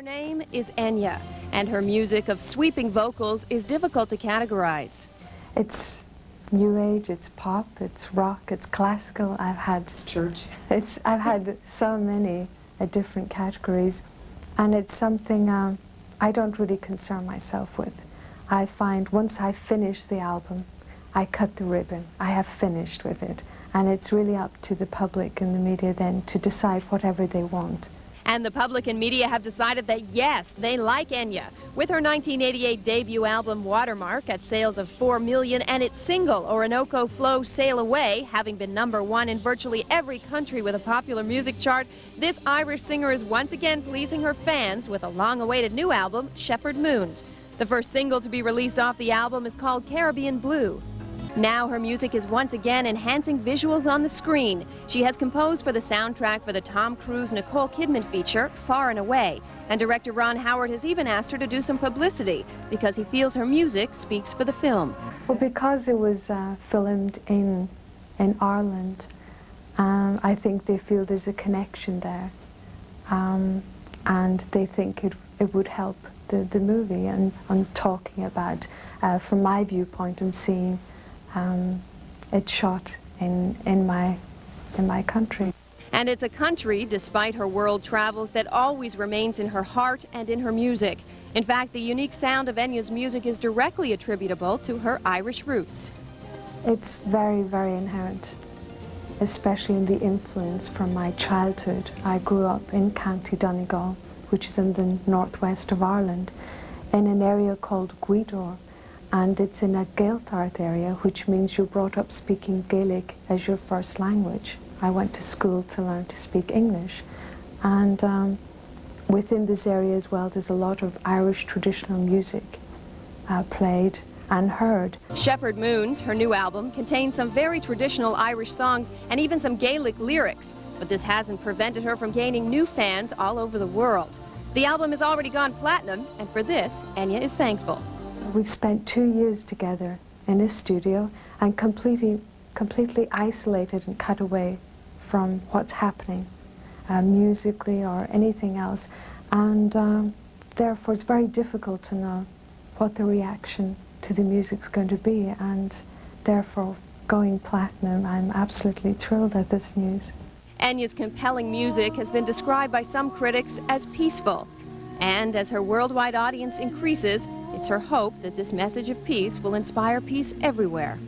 Her name is Enya, and her music of sweeping vocals is difficult to categorize. It's new age, it's pop, it's rock, it's classical. It's church. I've had so many different categories, and it's something I don't really concern myself with. I find once I finish the album, I cut the ribbon. I have finished with it, and it's really up to the public and the media then to decide whatever they want. And the public and media have decided that yes, they like Enya. With her 1988 debut album Watermark at sales of 4 million and its single Orinoco Flow Sail Away having been #1 in virtually every country with a popular music chart, this Irish singer is once again pleasing her fans with a long-awaited new album, Shepherd Moons. The first single to be released off the album is called Caribbean Blue. Now her music is once again enhancing visuals on the screen. She has composed for the soundtrack for the Tom Cruise-Nicole Kidman feature, Far and Away. And director Ron Howard has even asked her to do some publicity because he feels her music speaks for the film. Well, because it was filmed in Ireland, I think they feel there's a connection there. And they think it would help the movie. And I'm talking about, from my viewpoint, and seeing it's shot in my country. And it's a country, despite her world travels, that always remains in her heart and in her music. In fact, the unique sound of Enya's music is directly attributable to her Irish roots. It's very, very inherent, especially in the influence from my childhood. I grew up in County Donegal, which is in the northwest of Ireland, in an area called Gweedore. And it's in a Gaeltacht area, which means you're brought up speaking Gaelic as your first language. I went to school to learn to speak English. And within this area as well, there's a lot of Irish traditional music played and heard. Shepherd Moons, her new album, contains some very traditional Irish songs and even some Gaelic lyrics. But this hasn't prevented her from gaining new fans all over the world. The album has already gone platinum, and for this, Enya is thankful. We've spent 2 years together in a studio and completely isolated and cut away from what's happening musically or anything else. And therefore it's very difficult to know what the reaction to the music's going to be. And therefore, going platinum, I'm absolutely thrilled at this news. Enya's compelling music has been described by some critics as peaceful. And as her worldwide audience increases, it's her hope that this message of peace will inspire peace everywhere.